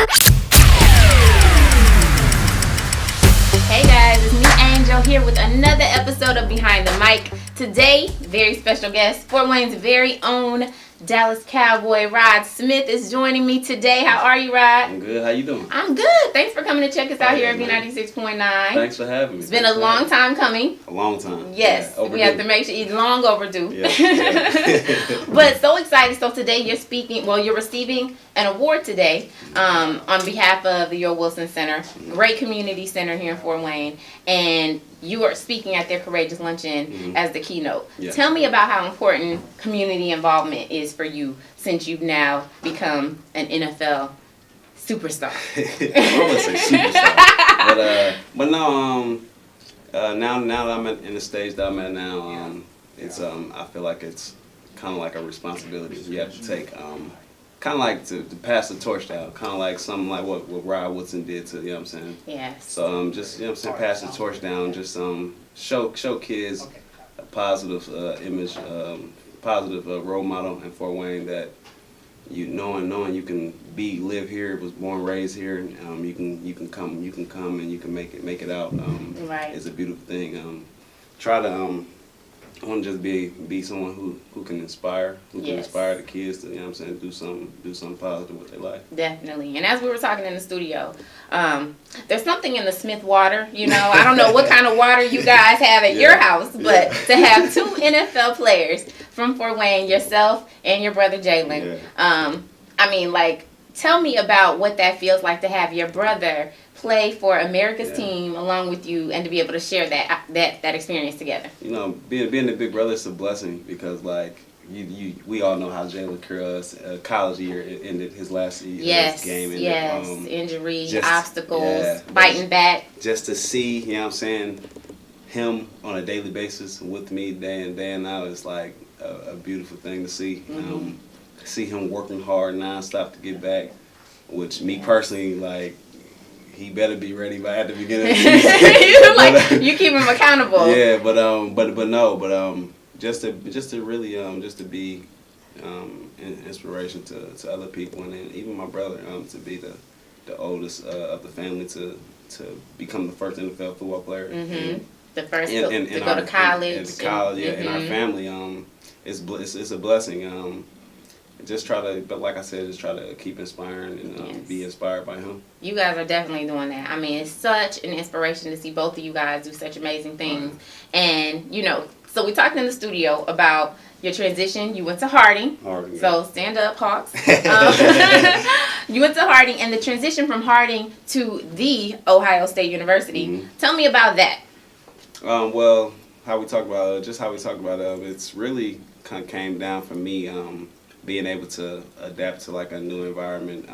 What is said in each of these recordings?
Hey guys, it's me Angel here with another episode of Behind the Mic. Today, very special guest, Fort Wayne's very own Dallas Cowboy Rod Smith is joining me today. How are you, Rod? I'm good. How you doing? I'm good. Thanks for coming to check us out here at B96.9. B96.9. Thanks for having me. It's been a long time coming. A long time. Yes, yeah, we have to make sure it's long overdue. Yeah. But so excited. So today you're receiving an award today on behalf of the Your Wilson Center, great community center here in Fort Wayne, and you are speaking at their Courageous Luncheon as the keynote. Yeah. Tell me about how important community involvement is for you since you've now become an NFL superstar. I would say superstar, but no, now that I'm in the stage that I'm at now, it's I feel like it's kind of like a responsibility you have to take. Kind of like to pass the torch down, kind of like something like what Rod Woodson did to, you know what I'm saying? Yes. So just, you know what I'm saying, pass the torch down, just show kids a positive image, positive role model in Fort Wayne that knowing you can live here, was born, raised here, you can come and you can make it out. Right. It's a beautiful thing. I want to just be someone who can inspire, can inspire the kids to, you know what I'm saying, do something positive with their life. Definitely. And as we were talking in the studio, there's something in the Smith water, I don't know what kind of water you guys have at your house, but to have two NFL players from Fort Wayne, yourself and your brother Jalen, tell me about what that feels like to have your brother play for America's team along with you and to be able to share that experience together. Being the big brother is a blessing because we all know how Jalen Curl's college year ended, his last game. Injury, obstacles, fighting back. Just to see, you know what I'm saying, him on a daily basis with me day in, day out is like a beautiful thing to see. See him working hard nonstop to get back, which me personally, he better be ready at the beginning of the season. You keep him accountable. Yeah, just to really just to be an inspiration to other people, and then even my brother to be the oldest of the family to become the first NFL football player. The first to go to college. In our family, it's a blessing. Just try to keep inspiring and be inspired by him. You guys are definitely doing that. I mean, it's such an inspiration to see both of you guys do such amazing things. And, so we talked in the studio about your transition. You went to Harding. So stand up, Hawks. You went to Harding, and the transition from Harding to the Ohio State University. Tell me about that. Well, how we talk about it, it's really kind of came down for me. Being able to adapt to a new environment,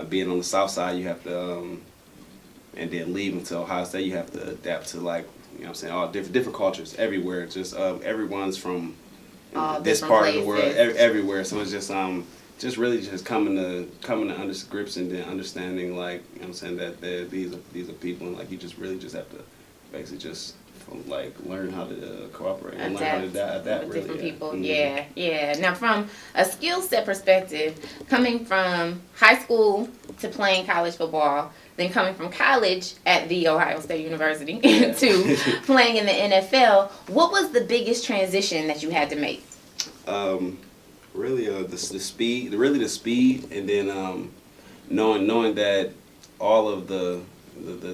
being on the south side, you have to, and then leaving to Ohio State, you have to adapt to all different cultures everywhere. Just everyone's from this part of the world, everywhere. So it's just really just coming to grips and then understanding that these are people, and you just really just have to basically just learn how to cooperate and learn how to adapt with different people. Yeah. Now, from a skill set perspective, coming from high school to playing college football, then coming from college at the Ohio State University to playing in the NFL, what was the biggest transition that you had to make? Really, the speed, and then knowing that all of the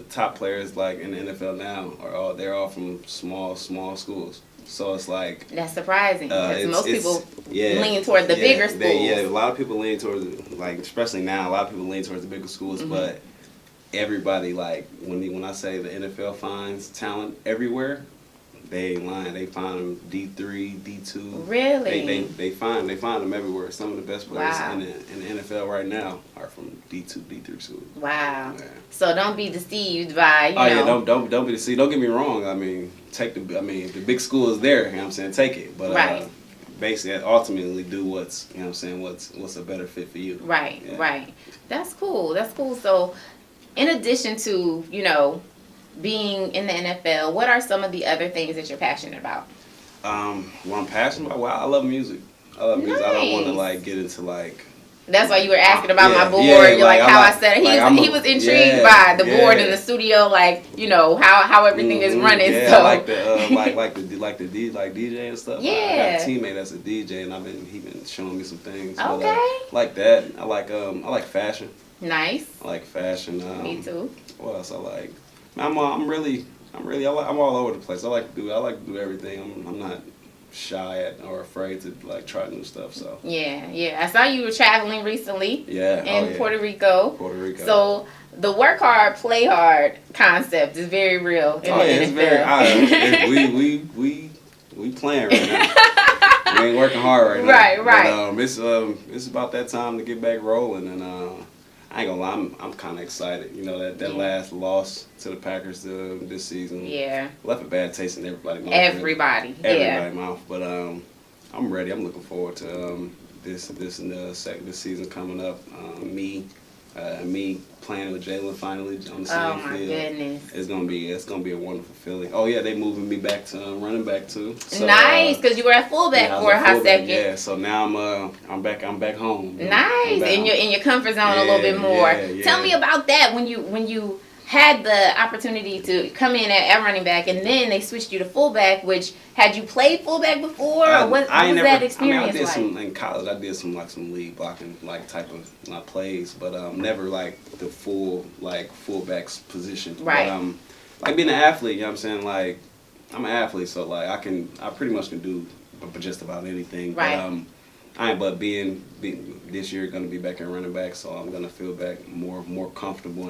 top players in the NFL now they're all from small schools. So it's that's surprising because most people lean toward the bigger schools. A lot of people lean towards especially now, a lot of people lean towards the bigger schools. But everybody when I say the NFL finds talent everywhere, they ain't lying. They find them D3, D2. Really? They find them everywhere. Some of the best players in the NFL right now are from D2, D3 schools. Wow. Yeah. So don't be deceived by don't be deceived. Don't get me wrong. I mean, the big school is there. You know what I'm saying? Take it, but basically, ultimately, do what's what's a better fit for you. Right. Yeah. Right. That's cool. So, in addition to being in the NFL, what are some of the other things that you're passionate about? What I'm passionate about? Well, I love music. I love music. I don't want to get into That's why you were asking about my board. Yeah, You're like how I said it. He was intrigued by the board yeah. in the studio, like how everything is running. Yeah, So I like the DJ and stuff. Yeah. I got a teammate that's a DJ, and he been showing me some things. Okay. But, like that. I like fashion. Nice. I like fashion. Me too. What else I like? I'm all over the place. I like to do everything. I'm not shy at or afraid to like try new stuff. So yeah. I saw you were traveling recently. Yeah. In Puerto Rico. Puerto Rico. So the work hard, play hard concept is very real in the NFL. It's very. We playing right now. We ain't working hard right now. Right. But, it's about that time to get back rolling, and I ain't gonna lie, I'm kind of excited. That last loss to the Packers this season. Yeah. Left a bad taste in everybody's mouth. Everybody's mouth. But I'm ready. I'm looking forward to this season coming up. Me playing with Jalen finally on the same field. Oh my goodness! It's gonna be a wonderful feeling. Oh yeah, they moving me back to running back too. So, nice, because you were at fullback for a hot second. Yeah, so now I'm back home. Nice, in your comfort zone a little bit more. Yeah. Tell me about that when you had the opportunity to come in at running back, and then they switched you to fullback. Which had you played fullback before, or what was that experience I did like? some in college. I did some league blocking type of plays, but never like the fullback's position. Right. But being an athlete, you know what I'm saying? Like I'm an athlete, so like I pretty much can do just about anything. Right. But being this year going to be back in running back, so I'm going to feel back more comfortable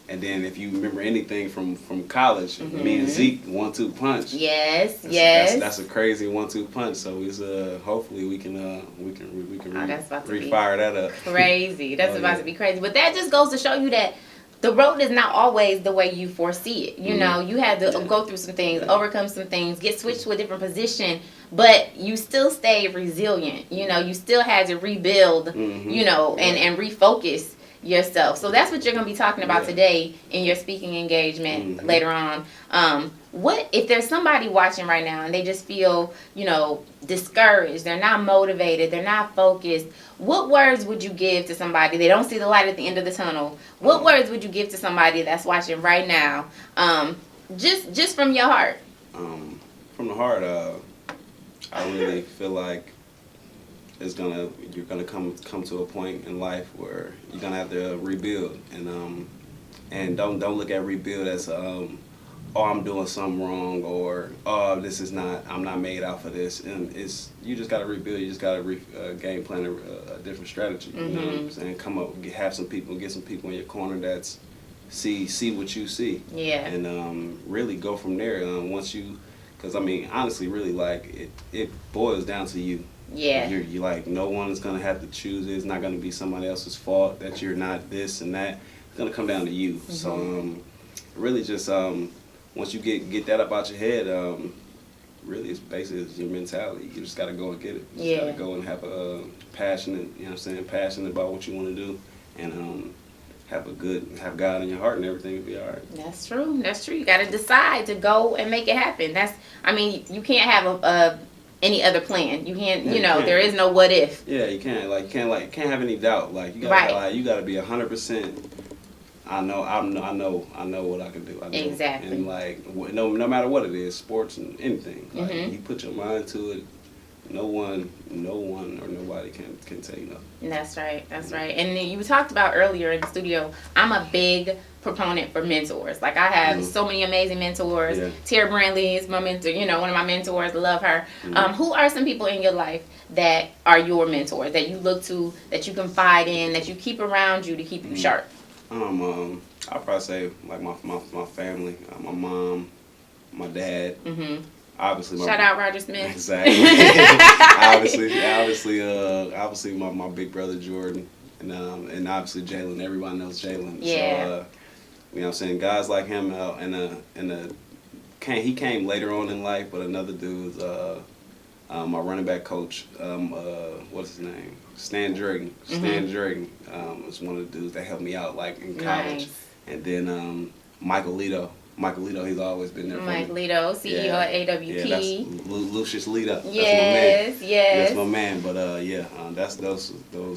and then if you remember anything from college, me and Zeke 1-2 punch. Yes. That's a crazy 1-2 punch. So it's hopefully we can refire that up. Crazy. That's about to be crazy. But that just goes to show you that the road is not always the way you foresee it. You know, you had to go through some things, overcome some things, get switched to a different position, but you still stayed resilient. You still had to rebuild, and refocus yourself. So that's what you're going to be talking about today in your speaking engagement later on. What if there's somebody watching right now and they just feel, discouraged, they're not motivated, they're not focused, what words would you give to somebody? They don't see the light at the end of the tunnel. What words would you give to somebody that's watching right now? Just from your heart. From the heart, I really feel like you're gonna come to a point in life where you're gonna have to rebuild, and don't look at rebuild as I'm doing something wrong, or I'm not made out for this, and you just gotta rebuild. You just gotta game plan a different strategy. You know what I'm saying? Come up, get some people in your corner that's see what you see. Yeah. And really go from there. Because honestly, really like it boils down to you. Yeah. You're like, no one is going to have to choose it. It's not going to be somebody else's fault that you're not this and that. It's going to come down to you. So really just once you get that up out your head, really it's basically your mentality. You just got to go and get it. You just got to go and have a passionate about what you want to do, and have God in your heart, and everything will be all right. That's true. You got to decide to go and make it happen. You can't have any other plan. You can't, there is no what if. Yeah, you can't. Can't have any doubt. Like you gotta, you gotta be 100%. I know what I can do. Exactly. And no matter what it is, sports and anything. You put your mind to it. No one or nobody can tell you nothing. That's right. And then you talked about earlier in the studio, I'm a big proponent for mentors. Like I have so many amazing mentors. Yeah. Tara Brantley is my mentor, one of my mentors, love her. Who are some people in your life that are your mentors, that you look to, that you confide in, that you keep around you to keep you sharp? I'll probably say like my family, my mom, my dad. Obviously, shout out Roger Smith. Exactly. obviously, my big brother Jordan, and obviously Jalen. Everybody knows Jalen. Yeah. So, you know what I'm saying? Guys like him, he came later on in life, but another dude is my running back coach. What's his name? Stan Drayton. Stan Drayton was one of the dudes that helped me out like in college. Nice. And then Michael Lito. Michael Lito, he's always been there for Mike me. Lito, CEO Yeah. at AWP. Yeah, that's Lucius Lito. Yes, That's yes. my man. But that's those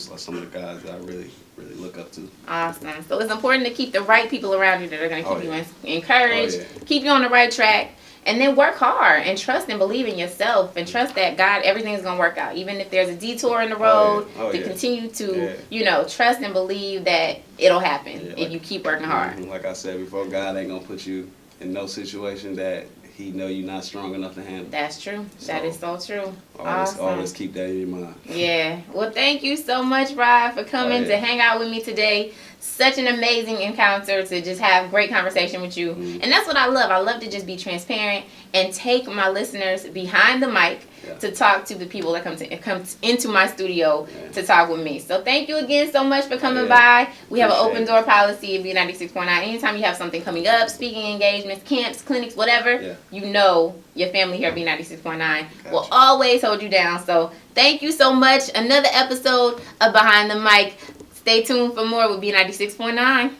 are some of the guys that I really look up to. Awesome. So it's important to keep the right people around you that are going to keep you encouraged, Oh, keep you on the right track, and then work hard and trust and believe in yourself and trust that God, everything's going to work out. Even if there's a detour in the road, to continue to, trust and believe that it'll happen if you keep working hard. Like I said before, God ain't going to put you in no situation that he know you're not strong enough to handle. That's true. That is so true. Always keep that in your mind. Yeah. Well, thank you so much, Rod, for coming to hang out with me today. Such an amazing encounter to just have great conversation with you. And that's what I love. I love to just be transparent and take my listeners behind the mic to talk to the people that come into my studio to talk with me. So thank you again so much for coming by. We have an open door policy at B96.9. Anytime you have something coming up, speaking engagements, camps, clinics, whatever, you know your family here at B96.9 will always hold you down. So thank you so much. Another episode of Behind the Mic. Stay tuned for more with B96.9.